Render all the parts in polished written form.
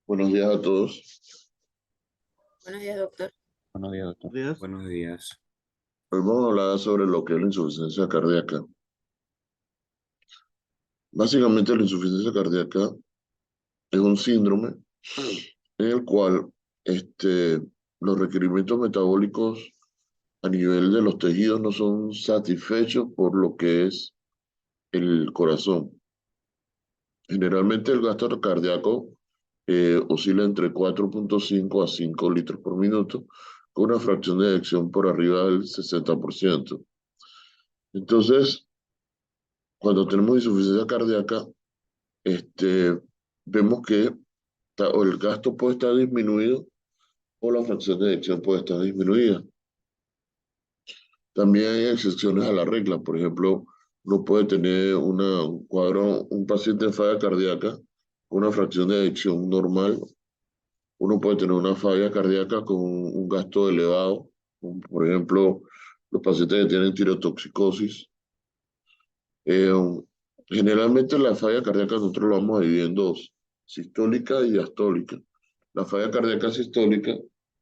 Buenos días a todos. Buenos días, doctor. Buenos días, doctor. Días. Buenos días. Hoy vamos a hablar sobre lo que es la insuficiencia cardíaca. Básicamente, la insuficiencia cardíaca es un síndrome en el cual los requerimientos metabólicos a nivel de los tejidos no son satisfechos por lo que es el corazón. Generalmente, el gasto cardíaco oscila entre 4,5 a 5 litros por minuto, con una fracción de eyección por arriba del 60%. Entonces, cuando tenemos insuficiencia cardíaca, este, vemos que o el gasto puede estar disminuido o la fracción de eyección puede estar disminuida. También hay excepciones a la regla. Por ejemplo, uno puede tener un cuadro, un paciente de falla cardíaca con una fracción de eyección normal. Uno puede tener una falla cardíaca con un gasto elevado, como por ejemplo, los pacientes que tienen tirotoxicosis. Eh, Generalmente la falla cardíaca nosotros lo vamos a dividir en dos, sistólica y diastólica. La falla cardíaca sistólica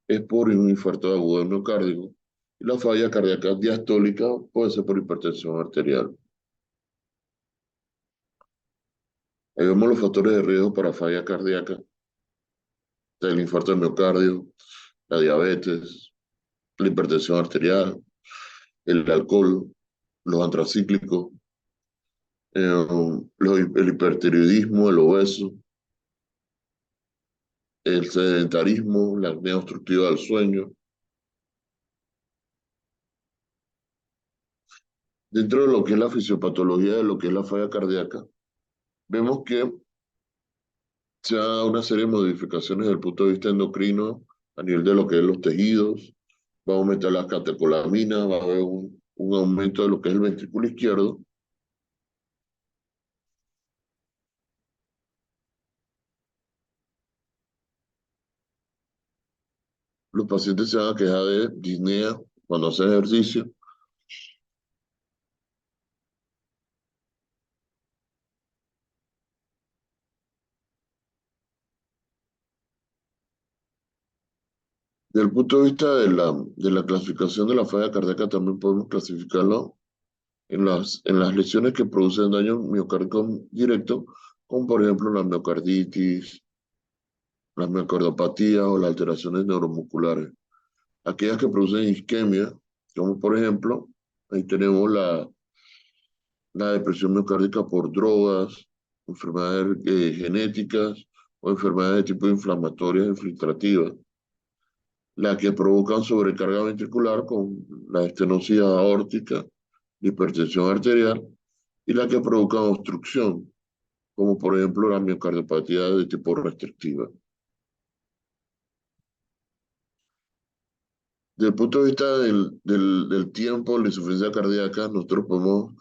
es por un infarto agudo del miocárdico y la falla cardíaca diastólica puede ser por hipertensión arterial. Ahí vemos los factores de riesgo para falla cardíaca, el infarto del miocardio, la diabetes, la hipertensión arterial, el alcohol, los antracíclicos, el hipertiroidismo, el obeso, el sedentarismo, la apnea obstructiva del sueño. Dentro de lo que es la fisiopatología de lo que es la falla cardíaca, vemos que se da una serie de modificaciones desde el punto de vista endocrino a nivel de lo que es los tejidos, va a aumentar la catecolamina, va a haber un aumento de lo que es el ventrículo izquierdo. Los pacientes se van a quejar de disnea cuando hacen ejercicio. Desde el punto de vista de la clasificación de la falla cardíaca, también podemos clasificarlo en las lesiones que producen daño miocárdico directo, como por ejemplo la miocarditis, las miocardopatías o las alteraciones neuromusculares. Aquellas que producen isquemia, como por ejemplo, ahí tenemos la depresión miocárdica por drogas, enfermedades genéticas o enfermedades de tipo inflamatorias infiltrativas, las que provocan sobrecarga ventricular con la estenosis aórtica, la hipertensión arterial, y las que provocan obstrucción, como por ejemplo la miocardiopatía de tipo restrictiva. Desde el punto de vista del tiempo, la insuficiencia cardíaca, nosotros podemos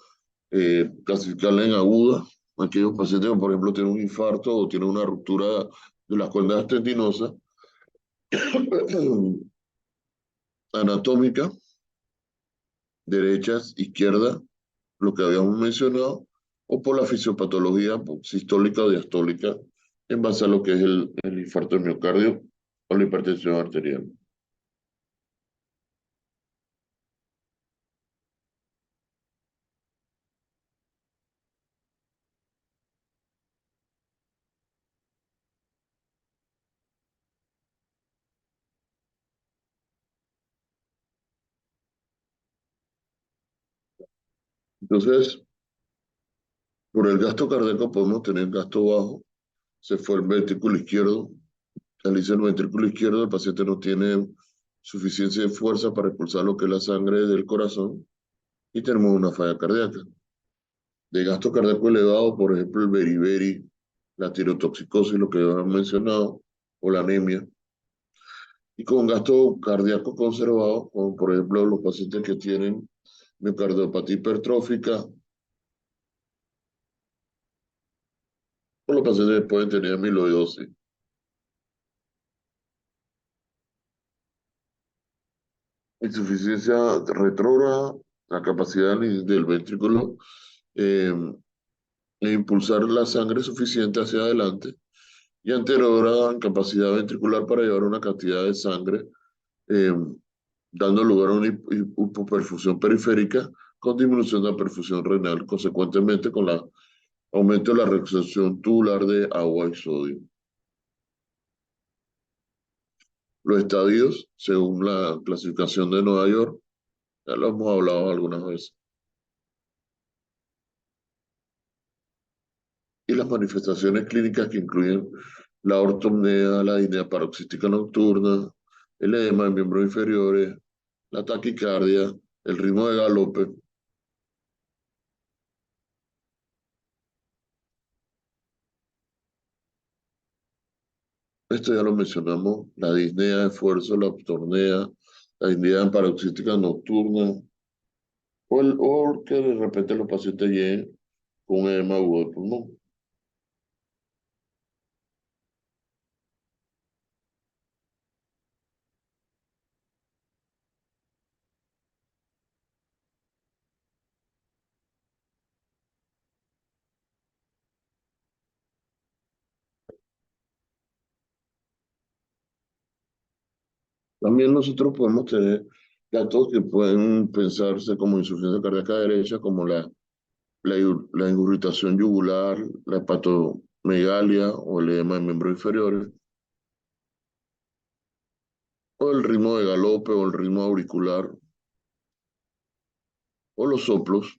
clasificarla en aguda. Aquellos pacientes que, por ejemplo, tienen un infarto o tienen una ruptura de las cuerdas tendinosas anatómica, derechas, izquierda, lo que habíamos mencionado, o por la fisiopatología sistólica o diastólica, en base a lo que es el infarto del miocardio o la hipertensión arterial. Entonces, por el gasto cardíaco podemos tener gasto bajo, se fue el ventrículo izquierdo, realiza el ventrículo izquierdo, el paciente no tiene suficiencia de fuerza para expulsar lo que es la sangre del corazón y tenemos una falla cardíaca. De gasto cardíaco elevado, por ejemplo, el beriberi, la tirotoxicosis, lo que han mencionado, o la anemia. Y con gasto cardíaco conservado, como por ejemplo los pacientes que tienen miocardiopatía hipertrófica, o los pacientes que pueden tener amiloidosis. Insuficiencia retrógrada, la capacidad del ventrículo eh, e impulsar la sangre suficiente hacia adelante y anterior incapacidad ventricular para llevar una cantidad de sangre, eh, dando lugar a una hipoperfusión periférica con disminución de la perfusión renal, consecuentemente con la aumento de la reabsorción tubular de agua y sodio. Los estadios, según la clasificación de Nueva York, ya lo hemos hablado algunas veces. Y las manifestaciones clínicas que incluyen la ortopnea, la disnea paroxística nocturna, el edema de miembros inferiores, la taquicardia, el ritmo de galope. Esto ya lo mencionamos, la disnea de esfuerzo, la ortopnea, la disnea paroxística nocturna, o que de repente los pacientes lleguen con un edema agudo del pulmón. También nosotros podemos tener datos que pueden pensarse como insuficiencia cardíaca derecha, como la ingurgitación yugular, la hepatomegalia o el edema de miembros inferiores, o el ritmo de galope o el ritmo auricular, o los soplos,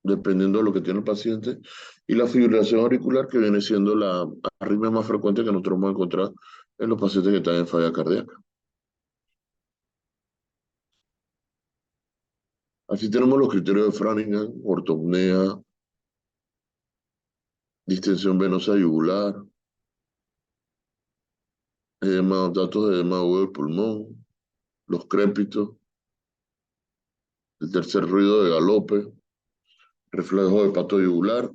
dependiendo de lo que tiene el paciente, y la fibrilación auricular, que viene siendo la arritmia más frecuente que nosotros vamos a encontrar en los pacientes que están en falla cardíaca. Así tenemos los criterios de Framingham, ortopnea, distensión venosa yugular, datos de edema agudo del pulmón, los crépitos, el tercer ruido de galope, reflejo de pato yugular,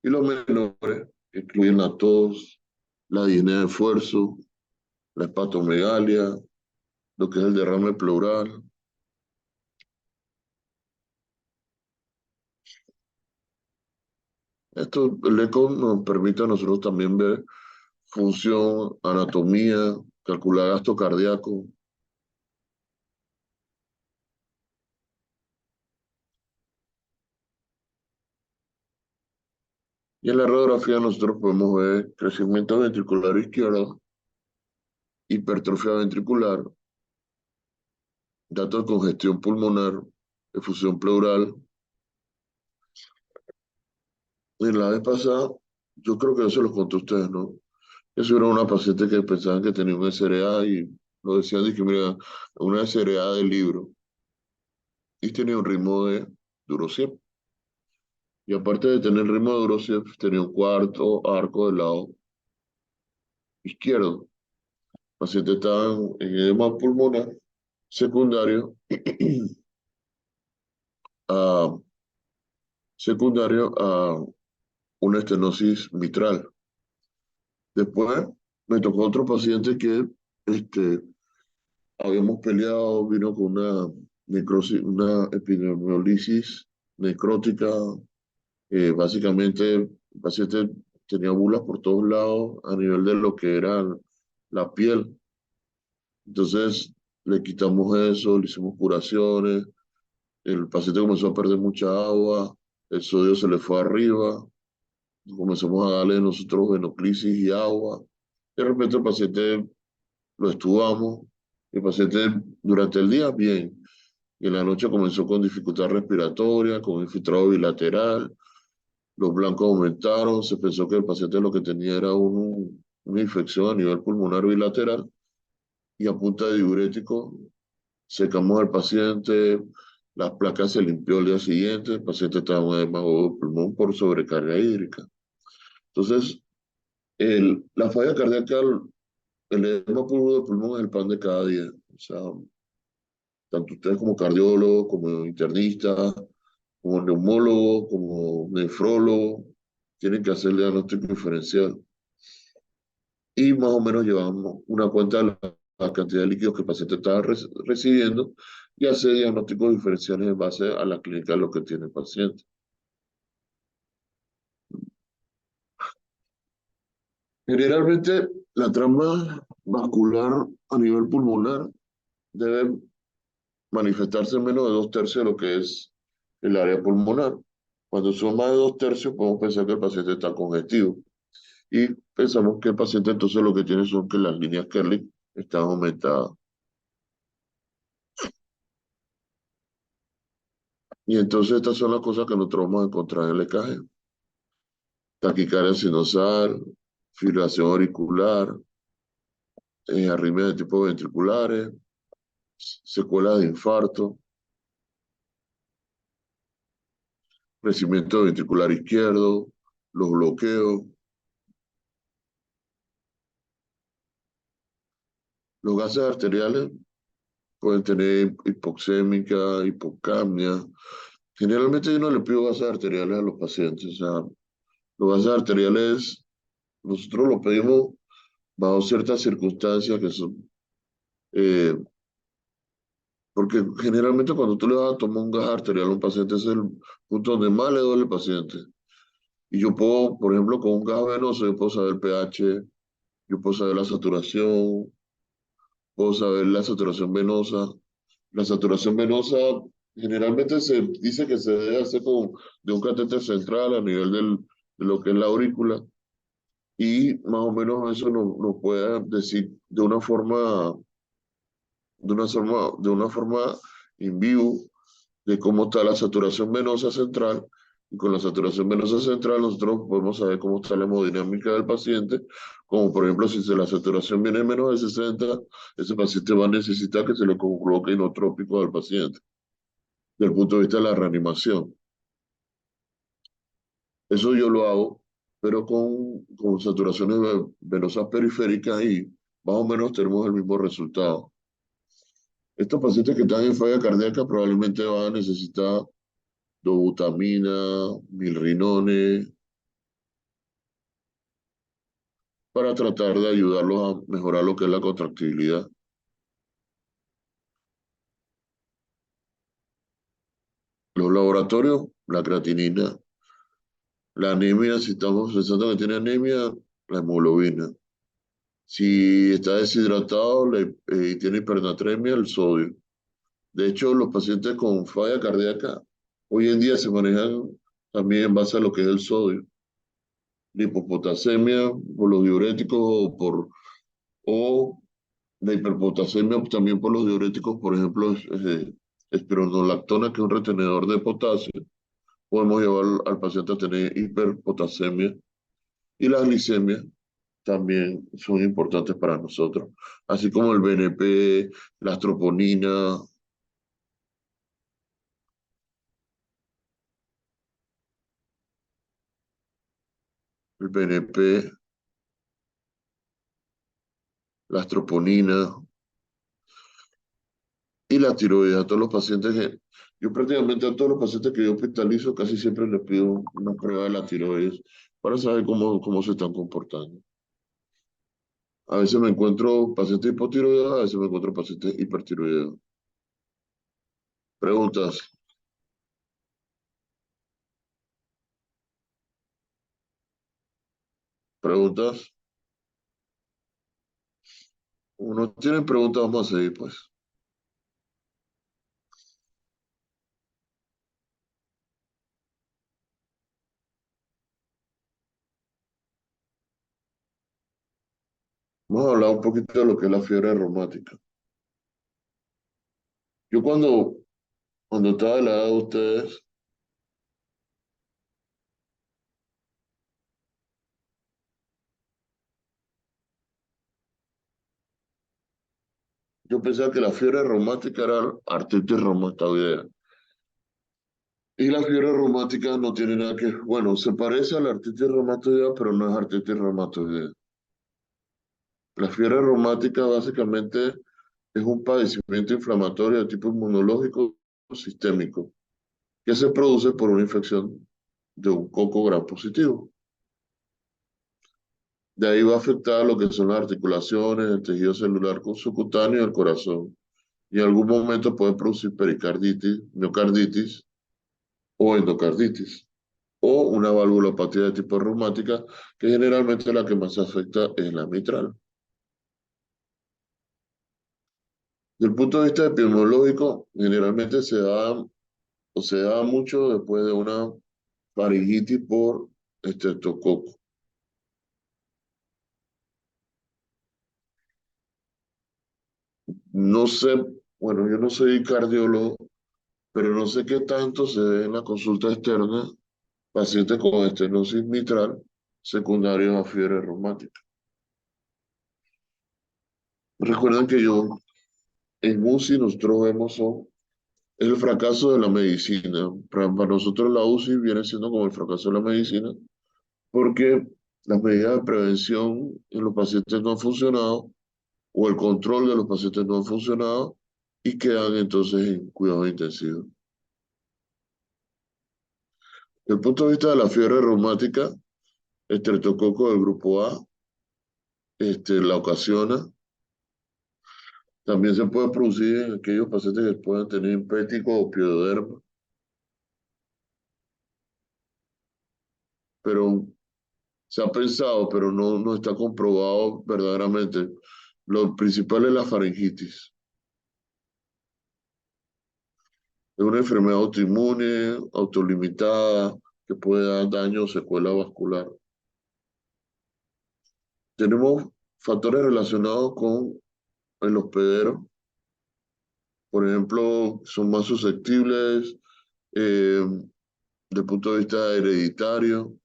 y los menores, que incluyen la tos, la disnea de esfuerzo, la hepatomegalia, lo que es el derrame pleural. Esto, el eco nos permite a nosotros también ver función, anatomía, calcular gasto cardíaco. Y en la radiografía nosotros podemos ver crecimiento ventricular izquierdo, hipertrofia ventricular, datos de congestión pulmonar, efusión pleural. En la vez pasada, yo creo que eso se los conté a ustedes, ¿no? Eso era una paciente que pensaban que tenía un SRA y lo decían, dije, mira, una SRA del libro. Y tenía un ritmo de Durosiev. Y aparte de tener el ritmo de Durosiev, tenía un cuarto arco del lado izquierdo. El paciente estaba en edema pulmonar secundario a, secundario a una estenosis mitral. Después me tocó otro paciente que este, habíamos peleado, vino con una necrosis, una epidemiolisis necrótica. Básicamente, el paciente tenía bulas por todos lados a nivel de lo que era la piel. Entonces, le quitamos eso, le hicimos curaciones, el paciente comenzó a perder mucha agua, el sodio se le fue arriba, comenzamos a darle nosotros venoclisis y agua. De repente el paciente lo estubamos, el paciente durante el día bien, y en la noche comenzó con dificultad respiratoria, con infiltrado bilateral, los blancos aumentaron, se pensó que el paciente lo que tenía era una infección a nivel pulmonar bilateral, y a punta de diurético secamos al paciente, las placas se limpió al día siguiente, el paciente estaba en un edema agudo de pulmón por sobrecarga hídrica. Entonces, la falla cardíaca, el edema agudo de pulmón es el pan de cada día. O sea, tanto ustedes como cardiólogos, como internistas, como neumólogos, como nefrólogos, tienen que hacer el diagnóstico diferencial. Y más o menos llevamos una cuenta de la cantidad de líquidos que el paciente estaba recibiendo y hacer diagnósticos diferenciales en base a la clínica de lo que tiene el paciente. Generalmente, la trama vascular a nivel pulmonar debe manifestarse en menos de 2/3 de lo que es el área pulmonar. Cuando son más de 2/3, podemos pensar que el paciente está congestivo. Y pensamos que el paciente entonces lo que tiene son que las líneas Kerley están aumentadas. Y entonces estas son las cosas que nosotros vamos a encontrar en el EKG. Taquicardia sinusal, fibrilación auricular, arritmias de tipo ventriculares, secuelas de infarto, crecimiento ventricular izquierdo, los bloqueos. Los gases arteriales pueden tener hipoxémica, hipocapnia. Generalmente yo no le pido gases arteriales a los pacientes. O sea, los gases arteriales nosotros los pedimos bajo ciertas circunstancias que son, eh, porque generalmente cuando tú le vas a tomar un gas arterial a un paciente, ese es el punto donde más le duele al paciente. Y yo puedo, por ejemplo, con un gas venoso, yo puedo saber el pH, yo puedo saber la saturación, puedo saber la saturación venosa. La saturación venosa generalmente se dice que se debe hacer de un catéter central a nivel de lo que es la aurícula, y más o menos eso nos puede decir de una forma in vivo de cómo está la saturación venosa central. Y con la saturación venosa central nosotros podemos saber cómo está la hemodinámica del paciente, como por ejemplo la saturación viene menos de 60, ese paciente va a necesitar que se le coloque inotrópico al paciente, desde el punto de vista de la reanimación. Eso yo lo hago, pero con saturaciones venosas periféricas, y más o menos tenemos el mismo resultado. Estos pacientes que están en falla cardíaca probablemente van a necesitar dobutamina, milrinone, para tratar de ayudarlos a mejorar lo que es la contractibilidad. Los laboratorios, la creatinina, la anemia, si estamos pensando que tiene anemia, la hemoglobina. Si está deshidratado y tiene hipernatremia, el sodio. De hecho, los pacientes con falla cardíaca hoy en día se manejan también en base a lo que es el sodio. Hipopotasemia por los diuréticos o la hiperpotasemia también por los diuréticos, por ejemplo, espironolactona, que es un retenedor de potasio. Podemos llevar al paciente a tener hiperpotasemia, y las glicemias también son importantes para nosotros, así como el BNP, la troponina, el BNP, las troponinas y la tiroides. A todos los pacientes yo prácticamente a todos los pacientes que yo hospitalizo casi siempre les pido una prueba de la tiroides para saber cómo se están comportando. A veces me encuentro pacientes hipotiroideos, a veces me encuentro pacientes hipertiroideos. Preguntas, preguntas. Uno tiene preguntas, vamos a seguir, pues. Vamos a hablar un poquito de lo que es la fiebre reumática. Yo cuando estaba de la edad de ustedes, yo pensaba que la fiebre reumática era artritis reumatoidea. Y la fiebre reumática no tiene nada que, bueno, se parece a la artritis reumatoidea, pero no es artritis reumatoidea. La fiebre reumática básicamente es un padecimiento inflamatorio de tipo inmunológico sistémico que se produce por una infección de un coco gram positivo. De ahí va a afectar lo que son las articulaciones, el tejido celular subcutáneo y el corazón. Y en algún momento puede producir pericarditis, miocarditis o endocarditis, o una valvulopatía de tipo reumática, que generalmente la que más afecta es la mitral. Desde el punto de vista epidemiológico, generalmente se da mucho después de una faringitis por estreptococo. No sé, bueno, yo no soy cardiólogo, pero no sé qué tanto se ve en la consulta externa pacientes con estenosis mitral secundarios a fiebre reumática. Recuerden que en UCI nosotros vemos el fracaso de la medicina. Para nosotros la UCI viene siendo como el fracaso de la medicina porque las medidas de prevención en los pacientes no han funcionado o el control de los pacientes no han funcionado y quedan entonces en cuidados intensivos. Desde el punto de vista de la fiebre reumática, el estreptococo del grupo A la ocasiona. También se puede producir en aquellos pacientes que puedan tener impético o pioderma, pero se ha pensado, pero no está comprobado verdaderamente. Lo principal es la faringitis. Es una enfermedad autoinmune, autolimitada, que puede dar daño o secuela vascular. Tenemos factores relacionados con el hospedero. Por ejemplo, son más susceptibles desde el punto de vista hereditario,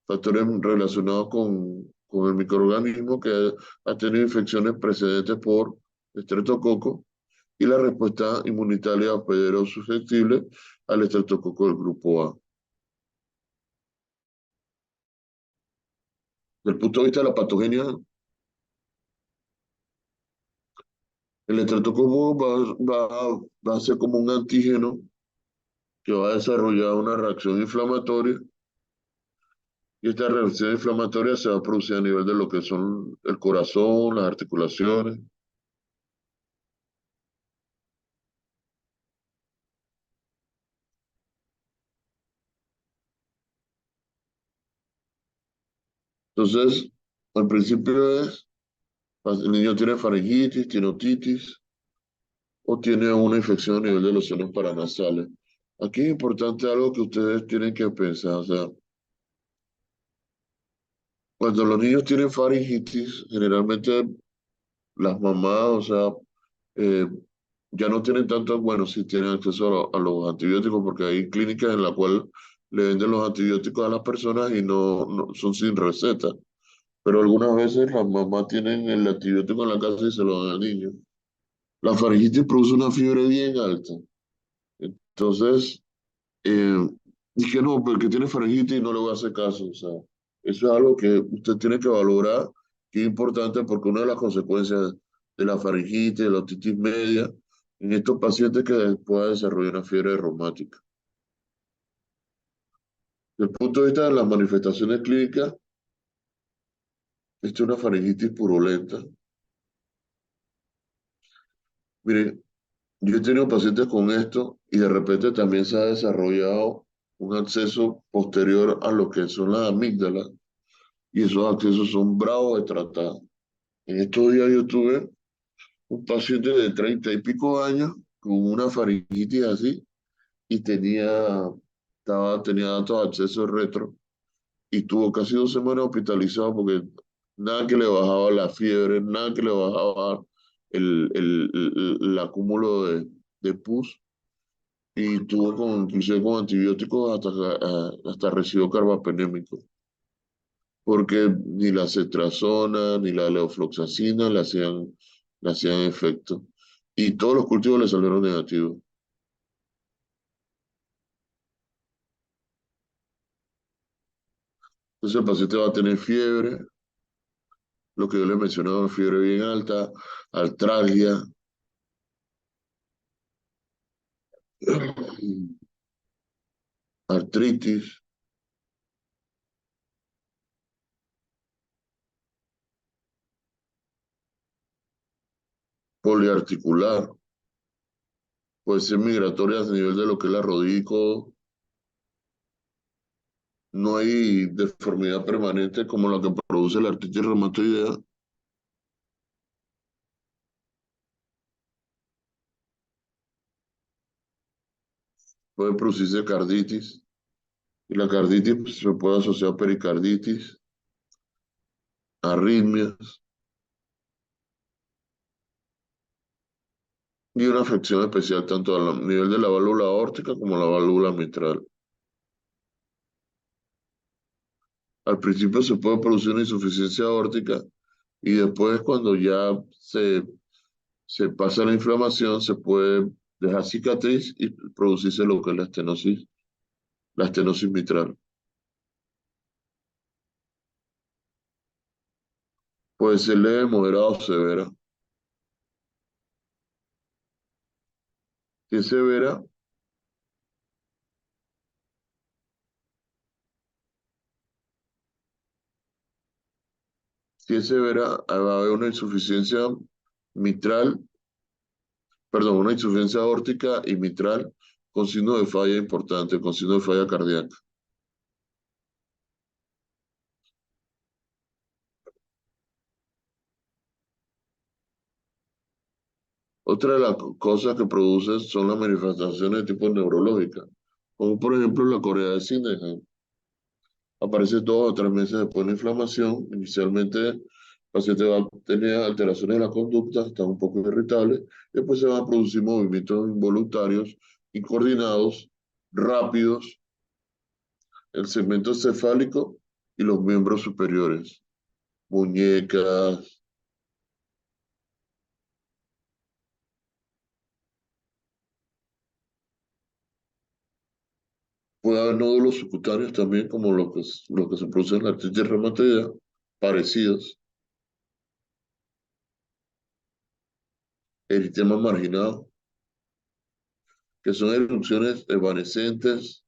factores relacionados con el microorganismo que ha tenido infecciones precedentes por estreptococo y la respuesta inmunitaria hospedero susceptible al estreptococo del grupo A. Desde el punto de vista de la patogenia, el estreptococo va a ser como un antígeno que va a desarrollar una reacción inflamatoria y esta reacción inflamatoria se va a producir a nivel de lo que son el corazón, las articulaciones. Entonces, al principio el niño tiene faringitis, tiene otitis o tiene una infección a nivel de los senos paranasales. Aquí es importante algo que ustedes tienen que pensar, o sea, cuando los niños tienen faringitis, generalmente las mamás, o sea, eh, ya no tienen tanto, bueno, sí tienen acceso a los antibióticos porque hay clínicas en las cuales le venden los antibióticos a las personas y no son sin receta. Pero algunas veces las mamás tienen el antibiótico en la casa y se lo dan al niño. La faringitis produce una fiebre bien alta. Entonces, eh, dije, no, porque tiene faringitis y no le voy a hacer caso. O sea, eso es algo que usted tiene que valorar, que es importante porque una de las consecuencias de la faringitis, de la otitis media, en estos pacientes que pueda desarrollar una fiebre reumática. Desde el punto de vista de las manifestaciones clínicas, esta es una faringitis purulenta. Mire, yo he tenido pacientes con esto y de repente también se ha desarrollado un acceso posterior a lo que son las amígdalas y esos accesos son bravos de tratar. En estos días yo tuve un paciente de 30 y pico años con una faringitis así y tenía datos de acceso retro y tuvo casi 2 semanas hospitalizado porque nada que le bajaba la fiebre, nada que le bajaba el acúmulo de pus y tuvo inclusive con antibióticos hasta recibió carbapenémico, porque ni la cetrazona ni la levofloxacina le hacían efecto. Y todos los cultivos le salieron negativos. Entonces el paciente va a tener fiebre, lo que yo le mencionaba, fiebre bien alta, artralgia, artritis, poliarticular, puede ser migratoria a nivel de lo que es la rodilla y codo, no hay deformidad permanente como la que produce la artritis reumatoidea. Puede producirse carditis y la carditis pues, se puede asociar a pericarditis, arritmias y una afección especial tanto a nivel de la válvula aórtica como la válvula mitral. Al principio se puede producir una insuficiencia aórtica y después cuando ya se pasa la inflamación se puede dejar cicatriz y producirse lo que es la estenosis mitral. Puede ser leve, moderada o severa. Si es severa, si es severa, va a haber una insuficiencia mitral, perdón, una insuficiencia aórtica y mitral con signo de falla importante, con signo de falla cardíaca. Otra de las cosas que producen son las manifestaciones de tipo neurológica, como por ejemplo la corea de Sydenham. Aparece 2 o 3 meses después de la inflamación. Inicialmente el paciente va a tener alteraciones de la conducta, está un poco irritable, después se van a producir movimientos involuntarios, incoordinados, rápidos, el segmento cefálico y los miembros superiores, muñecas. Puede haber nódulos subcutáneos también, como lo que se produce en la artritis reumatoidea, parecidos, eritema marginado, que son erupciones evanescentes,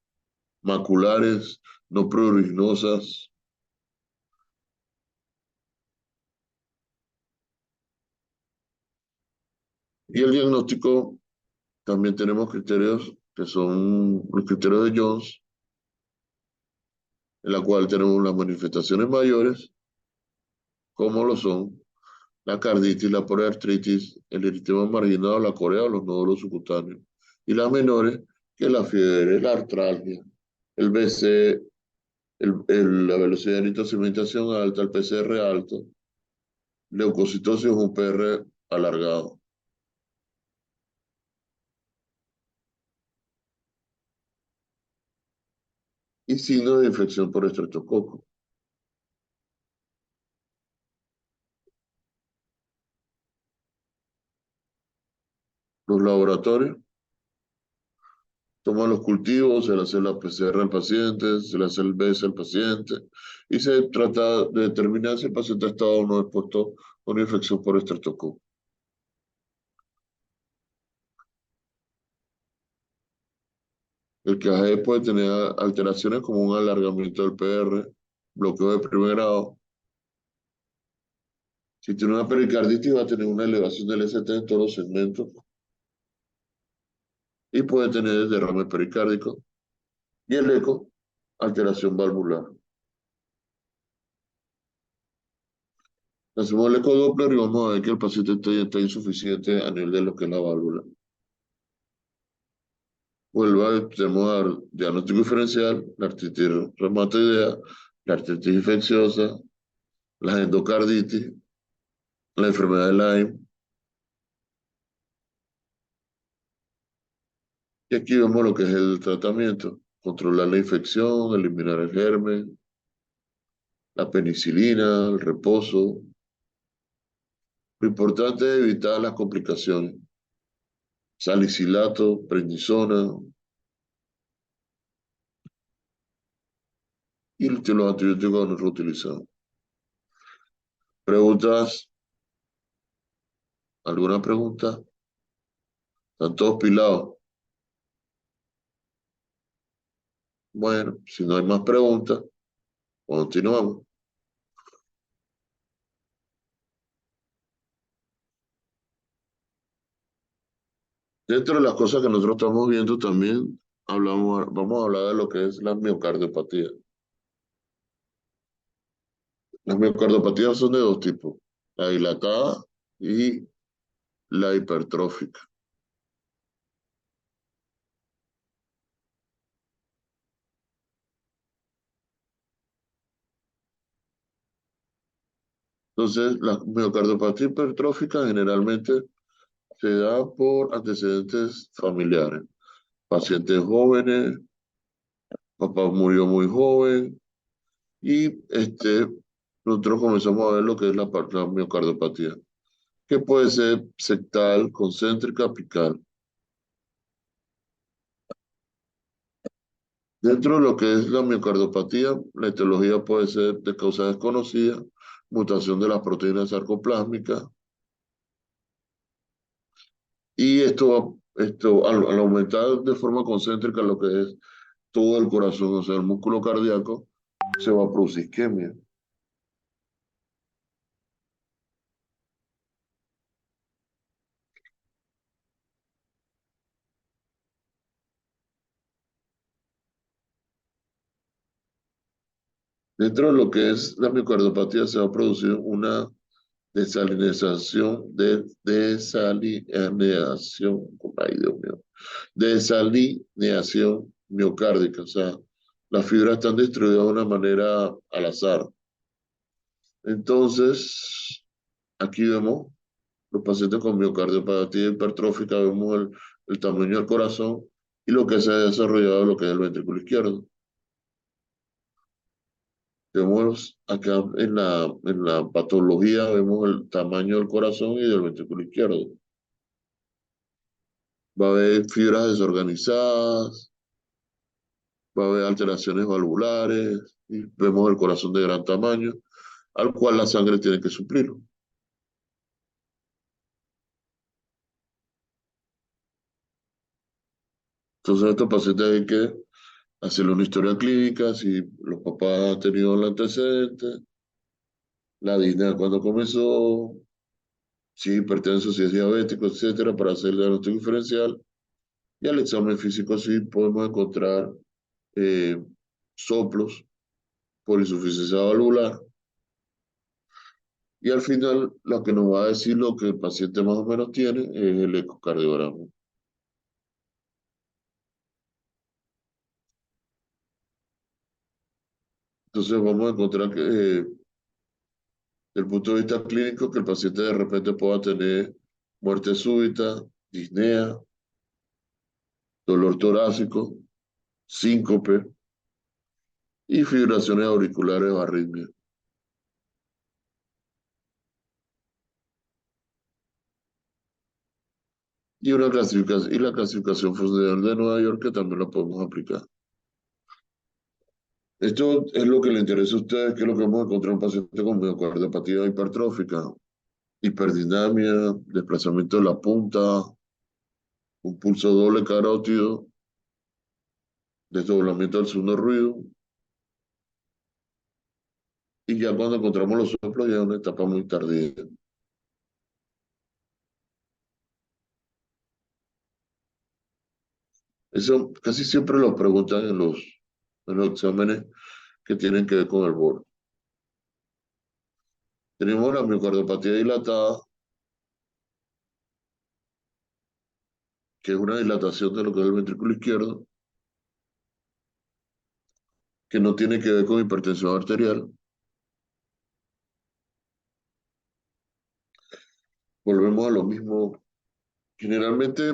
maculares, no pruriginosas. Y el diagnóstico, también tenemos criterios que son los criterios de Jones, en la cual tenemos las manifestaciones mayores, como lo son la carditis, la poliartritis, el eritema marginado, la corea o los nódulos subcutáneos. Y las menores, que la fiebre, la artralgia, el BC, la velocidad de nitrosaminización alta, el PCR alto, leucocitosis o un PR alargado. Y signos de infección por estreptococo. Los laboratorios toman los cultivos, se le hace la PCR al paciente, se le hace el BS al paciente y se trata de determinar si el paciente ha estado o no expuesto a una infección por estreptococo. El QAG puede tener alteraciones como un alargamiento del PR, bloqueo de primer grado. Si tiene una pericarditis va a tener una elevación del ST en todos los segmentos y puede tener derrame pericárdico. Y el eco, alteración valvular. Hacemos el ecodoppler y vamos a ver que el paciente está insuficiente a nivel de lo que es la válvula. Tenemos al diagnóstico diferencial, la artritis reumatoidea, la artritis infecciosa, la endocarditis, la enfermedad de Lyme. Y aquí vemos lo que es el tratamiento, controlar la infección, eliminar el germen, la penicilina, el reposo. Lo importante es evitar las complicaciones. Salicilato, prednisona y los antibióticos no reutilizados. ¿Preguntas? ¿Alguna pregunta? ¿Están todos pilados? Bueno, si no hay más preguntas, continuamos. Dentro de las cosas que nosotros estamos viendo también, vamos a hablar de lo que es la miocardiopatía. Las miocardopatías son de dos tipos, la dilatada y la hipertrófica. Entonces, la miocardiopatía hipertrófica generalmente se da por antecedentes familiares. Pacientes jóvenes, papá murió muy joven y nosotros comenzamos a ver lo que es la miocardiopatía, que puede ser sectal, concéntrica, apical. Dentro de lo que es la miocardiopatía, la etiología puede ser de causa desconocida, mutación de las proteínas sarcoplásmicas, y al aumentar de forma concéntrica lo que es todo el corazón, o sea, el músculo cardíaco, se va a producir isquemia. Dentro de lo que es la miocardiopatía se va a producir una desalineación, ay Dios mío, desalineación miocárdica, o sea, las fibras están distribuidas de una manera al azar. Entonces, aquí vemos los pacientes con miocardiopatía hipertrófica, vemos el tamaño del corazón y lo que se ha desarrollado, lo que es el ventrículo izquierdo. Vemos acá en la patología, vemos el tamaño del corazón y del ventrículo izquierdo. Va a haber fibras desorganizadas, va a haber alteraciones valvulares, y vemos el corazón de gran tamaño, al cual la sangre tiene que suplirlo. Entonces, a estos pacientes hay que hacerle una historia clínica, si los papás han tenido el antecedente, la disnea cuando comenzó, si es hipertenso, si es diabético, etcétera, para hacer el diagnóstico diferencial. Y al examen físico sí podemos encontrar eh, soplos por insuficiencia valvular. Y al final, lo que nos va a decir lo que el paciente más o menos tiene es el ecocardiograma. Entonces vamos a encontrar que, desde el punto de vista clínico, que el paciente de repente pueda tener muerte súbita, disnea, dolor torácico, síncope y fibraciones auriculares o arritmia. Y la clasificación funcional de Nueva York, que también la podemos aplicar. Esto es lo que le interesa a ustedes, que es lo que vamos a encontrar en un paciente con miocardiopatía hipertrófica, hiperdinamia, desplazamiento de la punta, un pulso doble carótido, desdoblamiento del segundo ruido, y ya cuando encontramos los soplos ya es una etapa muy tardía. Eso casi siempre lo preguntan en los exámenes que tienen que ver con el borde. Tenemos la miocardiopatía dilatada, que es una dilatación de lo que es el ventrículo izquierdo, que no tiene que ver con hipertensión arterial. Volvemos a lo mismo. Generalmente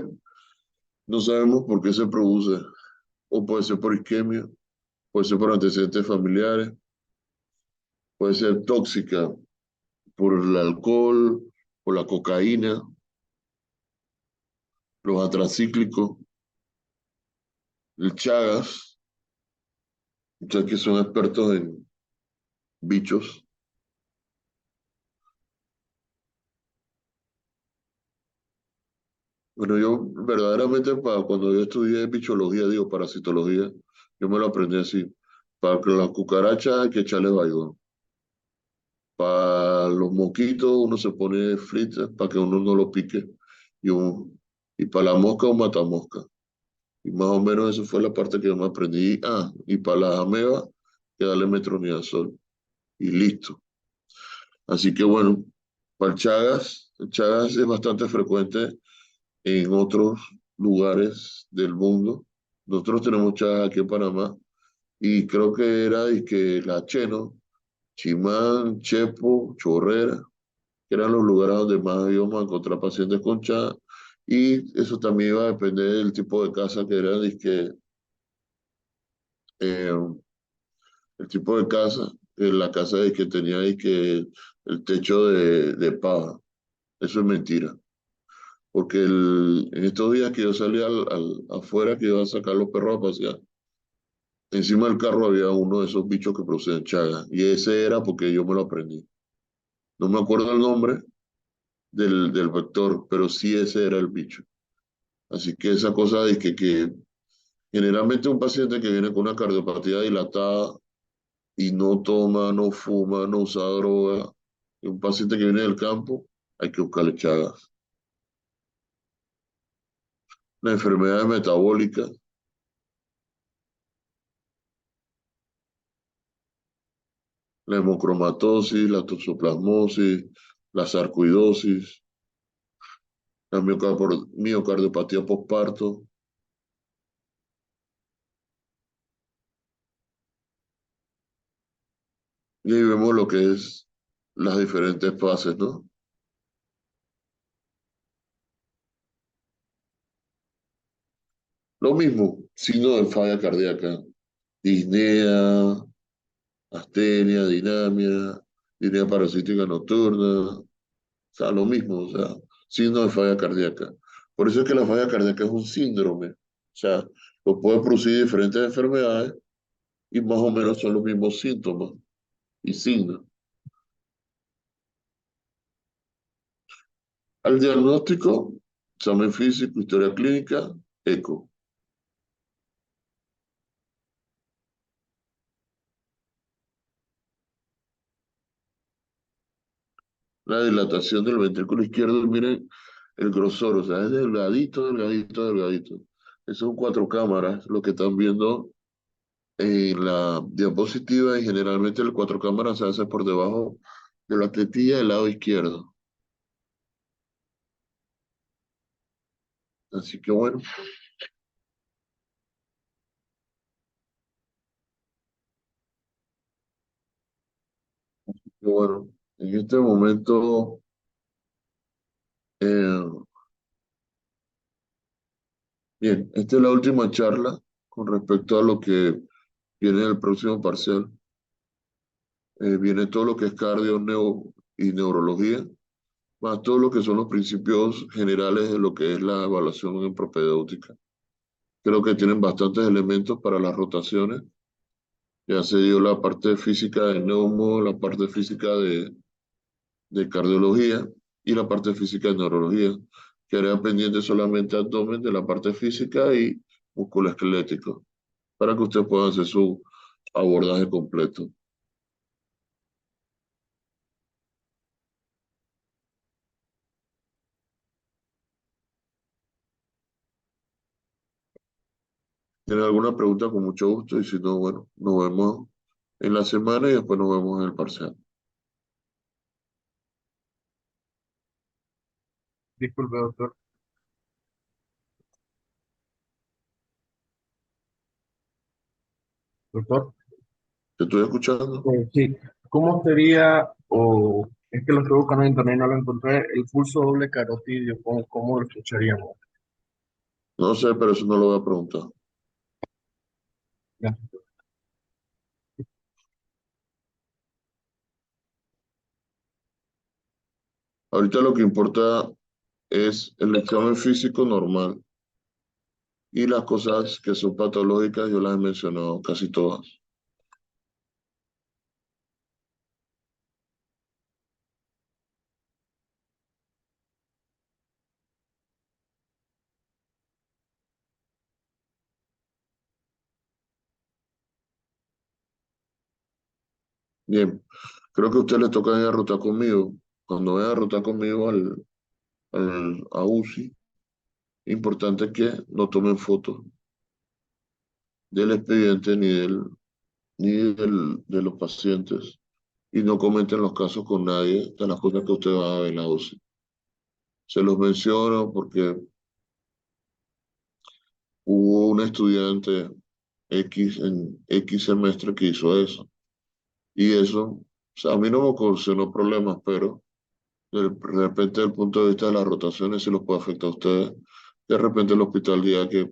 no sabemos por qué se produce, o puede ser por isquemia, puede ser por antecedentes familiares, puede ser tóxica por el alcohol, por la cocaína, los atracíclicos, el Chagas, ustedes que son expertos en bichos. Bueno, yo verdaderamente cuando yo estudié bichología, digo parasitología, yo me lo aprendí así. Para que las cucarachas hay que echarle bayón. Para los mosquitos uno se pone fritas para que uno no lo pique. Y para la mosca un matamosca. Y más o menos eso fue la parte que yo me aprendí. Ah, y para las amebas, que darle metronidazol. Y listo. Así que bueno, para el Chagas es bastante frecuente en otros lugares del mundo. Nosotros tenemos Chagas aquí en Panamá y creo que era y que la Cheno, Chimán, Chepo, Chorrera, que eran los lugares donde más íbamos a encontrar pacientes con Chagas. Y eso también iba a depender del tipo de casa que era, dizque, eh, el tipo de casa, la casa de que tenía ahí que el techo de paja. Eso es mentira. Porque en estos días que yo salí afuera, que iba a sacar los perros a pasear, encima del carro había uno de esos bichos que producen chagas. Y ese era porque yo me lo aprendí. No me acuerdo el nombre del vector, pero sí ese era el bicho. Así que esa cosa de que generalmente un paciente que viene con una cardiopatía dilatada y no toma, no fuma, no usa droga, y un paciente que viene del campo, hay que buscarle chagas. Las enfermedades metabólicas, la hemocromatosis, la toxoplasmosis, la sarcoidosis, la miocardiopatía postparto, y ahí vemos lo que es las diferentes fases, ¿no? Lo mismo, signo de falla cardíaca, disnea, astenia, dinamia parasítica nocturna, o sea, lo mismo, o sea, signo de falla cardíaca. Por eso es que la falla cardíaca es un síndrome, o sea, lo puede producir diferentes enfermedades y más o menos son los mismos síntomas y signos. Al diagnóstico, examen físico, historia clínica, eco. La dilatación del ventrículo izquierdo, miren el grosor, o sea, es delgadito, delgadito, delgadito. Esas son cuatro cámaras, lo que están viendo en la diapositiva y generalmente el cuatro cámaras se hace por debajo de la tetilla del lado izquierdo. Así que bueno, en este momento, eh, bien, esta es la última charla con respecto a lo que viene en el próximo parcial. Viene todo lo que es cardio, y neurología, más todo lo que son los principios generales de lo que es la evaluación en propedéutica. Creo que tienen bastantes elementos para las rotaciones. Ya se dio la parte física de neumo, la parte física de cardiología y la parte física de neurología. Quedaría pendiente solamente abdomen de la parte física y músculo esquelético para que usted pueda hacer su abordaje completo. ¿Tiene alguna pregunta? Con mucho gusto y si no, bueno, nos vemos en la semana y después nos vemos en el parcial. Disculpe, doctor. Doctor, ¿Te estoy escuchando? sí, ¿cómo sería, o es que lo estoy buscando en internet y no lo encontré, el pulso doble carotidio? ¿Cómo lo escucharíamos? No sé, pero eso no lo voy a preguntar. Ya. Ahorita lo que importa es el examen físico normal y las cosas que son patológicas, yo las he mencionado casi todas. Bien, creo que a usted le toca ir a rotar conmigo. Cuando vaya a rotar conmigo a UCI, importante que no tomen fotos del expediente ni de los pacientes. y no comenten los casos con nadie de las cosas que usted va a ver en la UCI. Se los menciono porque hubo un estudiante X en X semestre que hizo eso. Y eso, o sea, a mí no me ocasionó problemas, pero de repente, desde el punto de vista de las rotaciones, sí los puede afectar a ustedes. De repente, el hospital diga que, o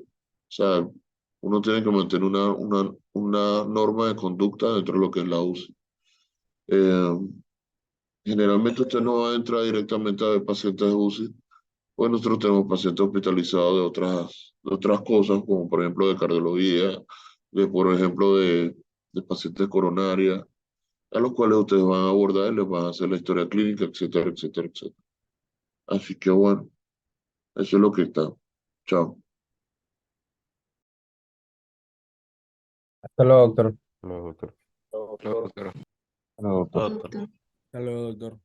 sea, uno tiene que mantener una norma de conducta dentro de lo que es la UCI. Eh, Generalmente, usted no va a entrar directamente a ver pacientes de UCI, pues nosotros tenemos pacientes hospitalizados de otras cosas, como por ejemplo de cardiología, por ejemplo de pacientes coronarias, a los cuales ustedes van a abordar y les van a hacer la historia clínica, etcétera, etcétera, etcétera. Así que bueno, eso es lo que está. Chao. Hasta luego, doctor. Luego, doctor. Doctor. Luego, doctor. Doctor. Hasta luego, doctor.